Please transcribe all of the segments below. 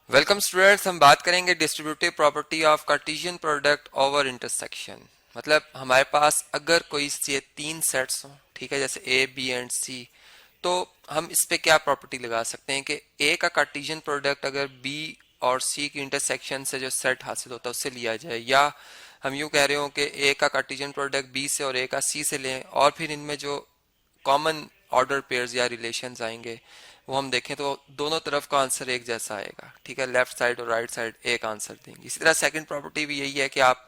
Welcome students. हम बात करेंगे distributive property of Cartesian product over intersection. मतलब हमारे पास अगर कोई से तीन सेट्स हो, ठीक है, जैसे ए बी एंड सी, तो हम इस पे क्या प्रॉपर्टी लगा सकते हैं कि ए का कार्टेशियन प्रोडक्ट अगर बी और सी की इंटरसेक्शन से जो सेट हासिल होता है उससे लिया जाए, या हम यूं कह रहे हो कि ए का कार्टेशियन प्रोडक्ट बी से और ए का सी से लें, और फिर इनमें जो कॉमन ऑर्डर पेयर्स या रिलेशंस आएंगे वो हम देखें तो दोनों तरफ का आंसर एक जैसा आएगा। ठीक है, लेफ्ट साइड और राइट साइड एक आंसर देंगे। इसी तरह सेकंड प्रॉपर्टी भी यही है कि आप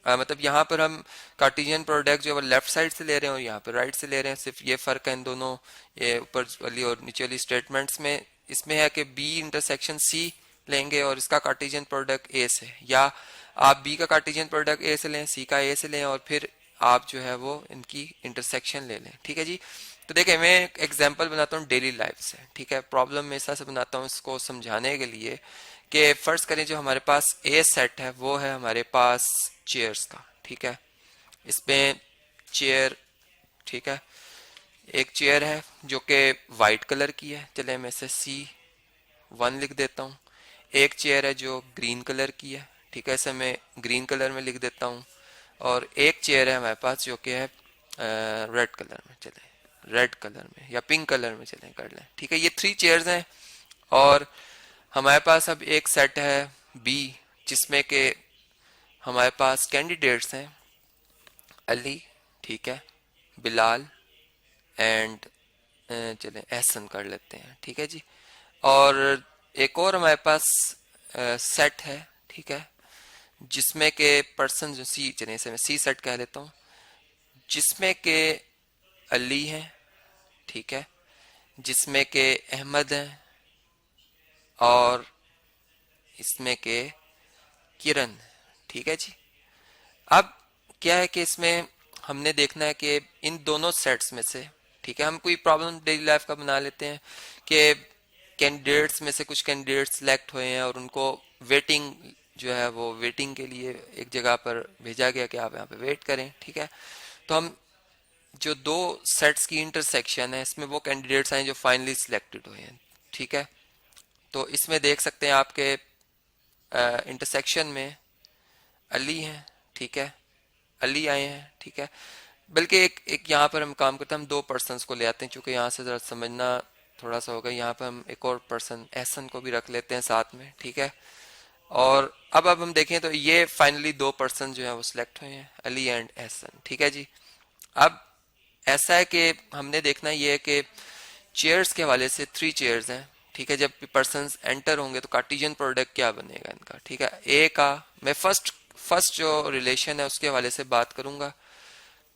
मतलब यहाँ पर हम कार्टेशियन प्रोडक्ट जो है लेफ्ट साइड से ले रहे हैं और यहाँ पर राइट से ले रहे हैं, सिर्फ ये फर्क है इन दोनों ये ऊपर वाली और नीचे वाली स्टेटमेंट्स में। इसमें है कि बी इंटरसेक्शन सी लेंगे और इसका कार्टेशियन प्रोडक्ट ए से, या आप बी का कार्टेशियन प्रोडक्ट ए से लें, सी का ए से लें, और फिर आप जो है वो इनकी इंटरसेक्शन ले लें। ठीक है जी। तो देखिए मैं एक एग्जांपल बनाता हूँ डेली लाइफ से। ठीक है, प्रॉब्लम में ऐसा से बनाता हूँ इसको समझाने के लिए कि फर्ज करें जो हमारे पास ए सेट है वो है हमारे पास चेयर्स का। ठीक है, इसमें चेयर, ठीक है, एक चेयर है जो कि वाइट कलर की है, चले मैं इसे C1 लिख देता हूँ। एक चेयर है जो ग्रीन कलर की है, ठीक है, इसे मैं ग्रीन कलर में लिख देता हूँ। और एक चेयर है हमारे पास जो कि है रेड कलर में, चले रेड कलर में या पिंक कलर में चले कर लें। ठीक है, ये थ्री चेयर्स हैं और हमारे पास अब एक सेट है बी जिसमें कि हमारे पास कैंडिडेट्स हैं अली, ठीक है, बिलाल एंड चलें एहसन कर लेते हैं। ठीक है जी। और एक और हमारे पास सेट है, ठीक है, जिसमें के पर्सन जो सी, चलिए इसे मैं सी सेट कह लेता हूँ, जिसमें के अली हैं, ठीक है, जिसमें के अहमद हैं और इसमें के किरण। ठीक है जी। अब क्या है कि इसमें हमने देखना है कि इन दोनों सेट्स में से, ठीक है, हम कोई प्रॉब्लम डेली लाइफ का बना लेते हैं कि कैंडिडेट्स में से कुछ कैंडिडेट्स सिलेक्ट हुए हैं और उनको वेटिंग जो है वो वेटिंग के लिए एक जगह पर भेजा गया कि आप यहाँ पे वेट करें। ठीक है, तो हम जो दो सेट्स की इंटरसेक्शन है इसमें वो कैंडिडेट्स हैं जो फाइनली सिलेक्टेड हुए हैं। ठीक है, तो इसमें देख सकते हैं आपके इंटरसेक्शन में अली हैं, ठीक है, अली आए हैं। ठीक है, बल्कि एक यहाँ पर हम काम करते हैं, हम दो पर्सन्स को ले आते हैं, क्योंकि यहाँ से ज़रा समझना थोड़ा सा होगा। यहाँ पर हम एक और पर्सन एहसन को भी रख लेते हैं साथ में। ठीक है, और अब हम देखें तो ये फाइनली दो पर्सन जो है वो सिलेक्ट हुए हैं, अली एंड एहसन। ठीक है जी। अब ऐसा है कि हमने देखना ये है कि चेयर्स के हवाले से थ्री चेयर्स हैं। ठीक है, जब पर्सन एंटर होंगे तो कार्टेशियन प्रोडक्ट क्या बनेगा इनका। ठीक है, ए का मैं फर्स्ट फर्स्ट जो रिलेशन है उसके हवाले से बात करूंगा।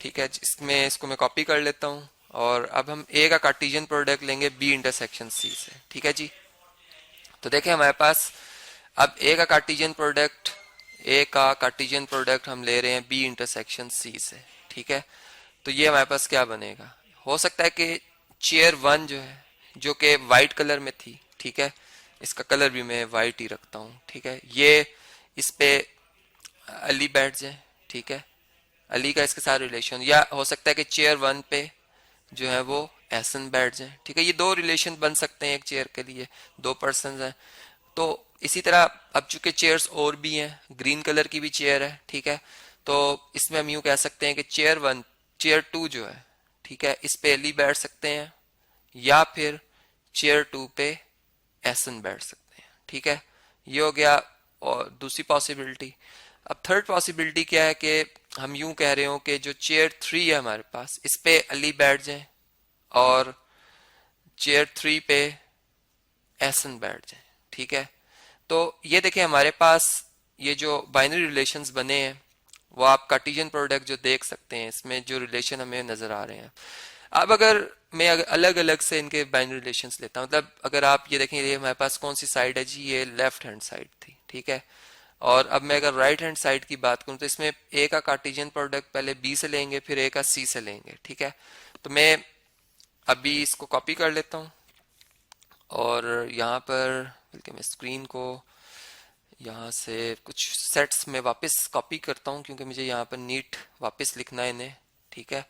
ठीक है, इसमें इसको मैं कॉपी कर लेता हूँ और अब हम ए का कार्टेशियन प्रोडक्ट लेंगे बी इंटरसेक्शन सी से। ठीक है जी। तो देखें हमारे पास अब ए का कार्टेशियन प्रोडक्ट हम ले रहे हैं बी इंटरसेक्शन सी से। ठीक है, तो ये हमारे पास क्या बनेगा, हो सकता है कि चेयर वन जो है जो कि वाइट कलर में थी, ठीक है, इसका कलर भी मैं वाइट ही रखता हूँ। ठीक है, ये इस पे अली बैठ जाए। ठीक है, अली का इसके साथ रिलेशन, या हो सकता है कि चेयर वन पे जो है वो एहसन बैठ जाए। ठीक है, ये दो रिलेशन बन सकते हैं एक चेयर के लिए, दो पर्सन हैं। तो इसी तरह अब चूंकि चेयर्स और भी हैं, ग्रीन कलर की भी चेयर है, ठीक है, तो इसमें हम यूं कह सकते हैं कि चेयर टू जो है, ठीक है, इस पे अली बैठ सकते हैं या फिर चेयर टू पे एहसन बैठ सकते हैं। ठीक है, ये हो गया और दूसरी पॉसिबिलिटी। अब थर्ड पॉसिबिलिटी क्या है कि हम यूं कह रहे हो कि जो चेयर थ्री है हमारे पास इस पे अली बैठ जाए और चेयर थ्री पे एहसन बैठ जाए। ठीक है, तो ये देखिए हमारे पास ये जो बाइनरी रिलेशंस बने हैं वो आप कार्टेशियन प्रोडक्ट जो देख सकते हैं इसमें जो रिलेशन हमें नजर आ रहे हैं। अब अगर मैं अलग अलग से इनके बाइनरी रिलेशंस लेता हूं, मतलब अगर आप ये देखें ये हमारे पास कौन सी साइड है जी, ये लेफ्ट हैंड साइड थी। ठीक है, और अब मैं अगर राइट हैंड साइड की बात करूं तो इसमें ए का कार्टेशियन प्रोडक्ट पहले बी से लेंगे फिर ए का सी से लेंगे। ठीक है, तो मैं अभी इसको कॉपी कर लेता हूं और यहाँ पर बल्कि मैं स्क्रीन को यहाँ से कुछ सेट्स में वापस कॉपी करता हूँ क्योंकि मुझे यहाँ पर नीट वापस लिखना है इन्हें। ठीक है,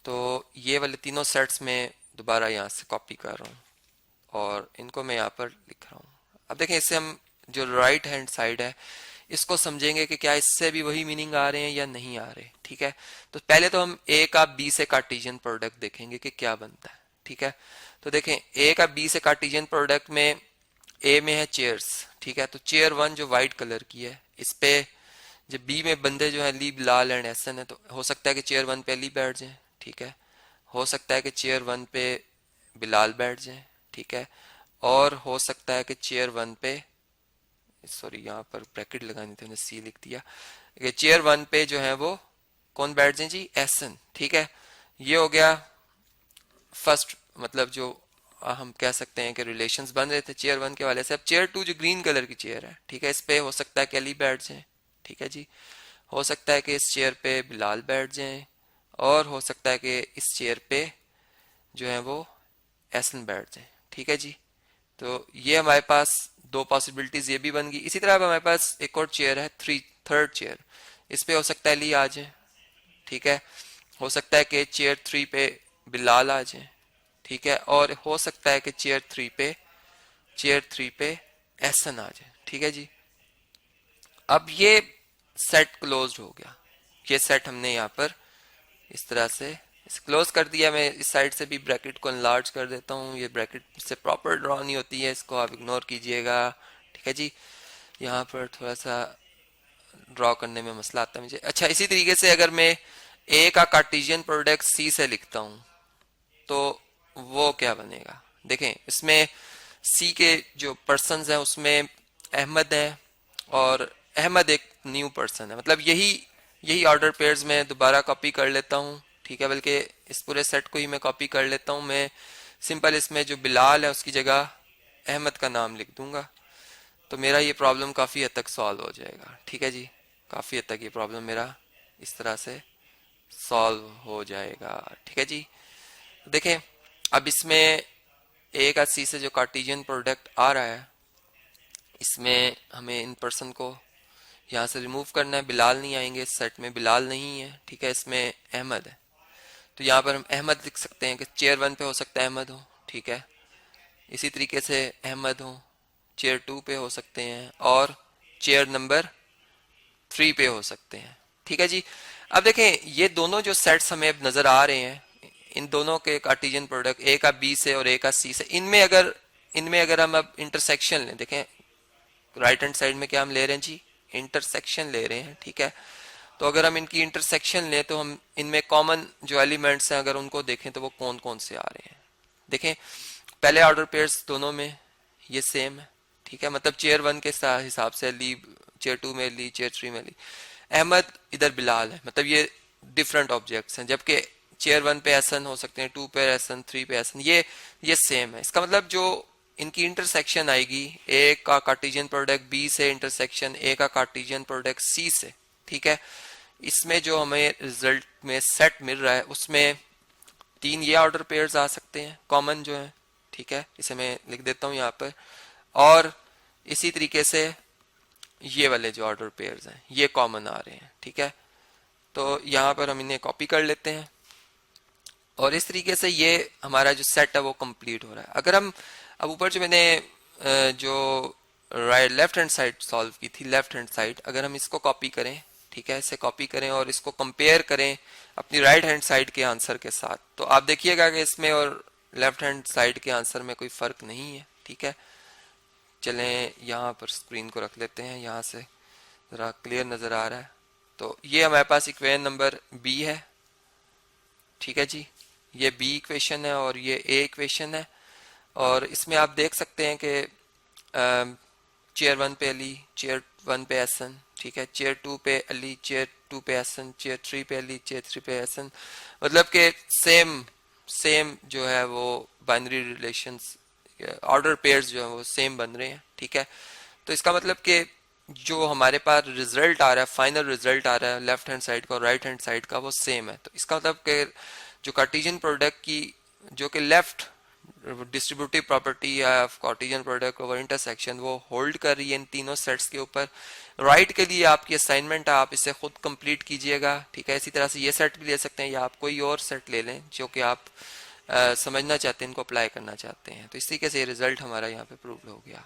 तो ये वाले तीनों सेट्स में दोबारा यहाँ से कॉपी कर रहा हूँ और इनको मैं यहाँ पर लिख रहा हूँ। अब देखें इससे हम जो राइट हैंड साइड है इसको समझेंगे कि क्या इससे भी वही मीनिंग आ रहे हैं या नहीं आ रहे। ठीक है, तो पहले तो हम ए का बी से कार्टेशियन प्रोडक्ट देखेंगे कि क्या बनता है। ठीक है, तो देखें ए का बी से कार्टेशियन प्रोडक्ट में ए में है चेयर्स। ठीक है, तो चेयर वन जो व्हाइट कलर की है इस पे जब बी में बंदे जो है ली बिलाल एंड एहसन है, तो हो सकता है कि चेयर वन पे अली बैठ जाए। ठीक है, हो सकता है कि चेयर वन पे बिलाल बैठ जाए। ठीक है, और हो सकता है कि चेयर वन पे, सॉरी यहाँ पर ब्रैकेट लगानी थी, सी लिख दिया, कि चेयर वन पे जो है वो कौन बैठ जाए जी, एहसन। ठीक है, ये हो गया फर्स्ट, मतलब जो हम कह सकते हैं कि रिलेशंस बन रहे थे चेयर वन के वाले से। अब चेयर टू जो ग्रीन कलर की चेयर है, ठीक है, इस पे हो सकता है कि अली बैठ जाए। ठीक है जी, हो सकता है कि इस चेयर पे बिलाल बैठ जाए, और हो सकता है कि इस चेयर पे जो है वो एहसन बैठ जाए। ठीक है जी, तो ये हमारे पास दो पॉसिबिलिटीज ये भी बन गई। इसी तरह हमारे पास एक और चेयर है थर्ड चेयर, इस पे हो सकता है अली आ जाए। ठीक है, हो सकता है कि चेयर थ्री पे बिलाल आ जाए। ठीक है, और हो सकता है कि चेयर थ्री पे एहसन आ जाए। ठीक है जी, अब ये सेट क्लोज्ड हो गया। ये सेट हमने यहाँ पर इस तरह से इसे क्लोज कर दिया। मैं इस साइड से भी ब्रैकेट को एनलार्ज कर देता हूँ, ये ब्रैकेट से प्रॉपर ड्रॉ नहीं होती है, इसको आप इग्नोर कीजिएगा। ठीक है जी, यहाँ पर थोड़ा सा ड्रॉ करने में मसला आता है मुझे। अच्छा, इसी तरीके से अगर मैं ए का कार्टेशियन प्रोडक्ट सी से लिखता हूँ तो वो क्या बनेगा। देखें, इसमें सी के जो पर्सन हैं उसमें अहमद है, और अहमद एक न्यू पर्सन है, मतलब यही ऑर्डर पेयर्स में दोबारा कॉपी कर लेता हूँ। ठीक है, बल्कि इस पूरे सेट को ही मैं कॉपी कर लेता हूँ। मैं सिंपल इसमें जो बिलाल है उसकी जगह अहमद का नाम लिख दूंगा, तो मेरा ये प्रॉब्लम काफ़ी हद तक सॉल्व हो जाएगा। ठीक है जी, काफ़ी हद तक ये प्रॉब्लम मेरा इस तरह से सॉल्व हो जाएगा। ठीक है जी, देखें अब इसमें ए का सी से जो कार्टेशियन प्रोडक्ट आ रहा है, इसमें हमें इन पर्सन को यहाँ से रिमूव करना है। बिलाल नहीं आएंगे इस सेट में, बिलाल नहीं है। ठीक है, इसमें अहमद है, तो यहाँ पर हम अहमद लिख सकते हैं कि चेयर वन पे हो सकता है अहमद हो। ठीक है, इसी तरीके से अहमद हो चेयर टू पे हो सकते हैं, और चेयर नंबर थ्री पे हो सकते हैं। ठीक है जी, अब देखें ये दोनों जो सेट्स हमें अब नजर आ रहे हैं, इन दोनों के कार्टेशियन प्रोडक्ट ए का बी से और ए का सी से, इनमें अगर हम अब इंटरसेक्शन लें, देखें राइट हैंड साइड में क्या हम ले रहे हैं जी, इंटरसेक्शन ले रहे हैं। ठीक है, तो अगर हम इनकी इंटरसेक्शन लें तो हम इनमें कॉमन जो एलिमेंट्स हैं अगर उनको देखें तो वो कौन कौन से आ रहे हैं। देखें पहले ऑर्डर पेयर्स दोनों में ये सेम है। ठीक है, मतलब चेयर वन के हिसाब से अली, चेयर टू में अली, चेयर थ्री में अली, अहमद इधर बिलाल है, मतलब ये डिफरेंट ऑब्जेक्ट्स हैं। जबकि चेयर वन पे एहसन हो सकते हैं, टू पे एहसन, थ्री पे एहसन, ये सेम है। इसका मतलब जो इनकी इंटरसेक्शन आएगी, ए का कार्टेशियन प्रोडक्ट बी से इंटरसेक्शन ए का कार्टेशियन प्रोडक्ट सी से, ठीक है, इसमें जो हमें रिजल्ट में सेट मिल रहा है उसमें तीन ये ऑर्डर पेयर्स आ सकते हैं कॉमन जो है। ठीक है, इसे मैं लिख देता हूं यहाँ पर, और इसी तरीके से ये वाले जो ऑर्डर पेयर्स हैं ये कॉमन आ रहे हैं। ठीक है, तो यहाँ पर हम इन्हें कॉपी कर लेते हैं, और इस तरीके से ये हमारा जो सेट है वो कंप्लीट हो रहा है। अगर हम अब ऊपर जो मैंने जो लेफ्ट हैंड साइड सॉल्व की थी, लेफ्ट हैंड साइड अगर हम इसको कॉपी करें, ठीक है, इसे कॉपी करें और इसको कंपेयर करें अपनी राइट हैंड साइड के आंसर के साथ, तो आप देखिएगा कि इसमें और लेफ्ट हैंड साइड के आंसर में कोई फर्क नहीं है। ठीक है, चलें यहाँ पर स्क्रीन को रख लेते हैं, यहाँ से ज़रा क्लियर नज़र आ रहा है। तो ये हमारे पास इक्वेशन नंबर बी है। ठीक है जी, ये बी इक्वेशन है और ये ए इक्वेशन है, और इसमें आप देख सकते हैं कि चेयर वन पे अली, चेयर वन पे एहसन, ठीक है, चेयर टू पे अली, चेयर टू पे एहसन, चेयर थ्री पे अली, चेयर थ्री पे एहसन, मतलब कि सेम जो है वो बाइनरी रिलेशंस, ऑर्डर पेयर्स जो है वो सेम बन रहे हैं। ठीक है, तो इसका मतलब कि जो हमारे पास रिजल्ट आ रहा है, फाइनल रिजल्ट आ रहा है लेफ्ट हैंड साइड का और राइट हैंड साइड का, वो सेम है। तो इसका मतलब कि जो कार्टेशियन प्रोडक्ट की जो कि लेफ्ट डिस्ट्रीब्यूटिव प्रॉपर्टी या कार्टेशियन प्रोडक्ट ओवर इंटरसेक्शन वो होल्ड कर रही है इन तीनों सेट्स के ऊपर। राइट के लिए आपकी असाइनमेंट है, आप इसे खुद कंप्लीट कीजिएगा। ठीक है, इसी तरह से ये सेट भी ले सकते हैं या आप कोई और सेट ले लें जो कि आप समझना चाहते हैं, इनको अप्लाई करना चाहते हैं। तो इस तरीके से ये रिजल्ट हमारा यहाँ पे प्रूव हो गया।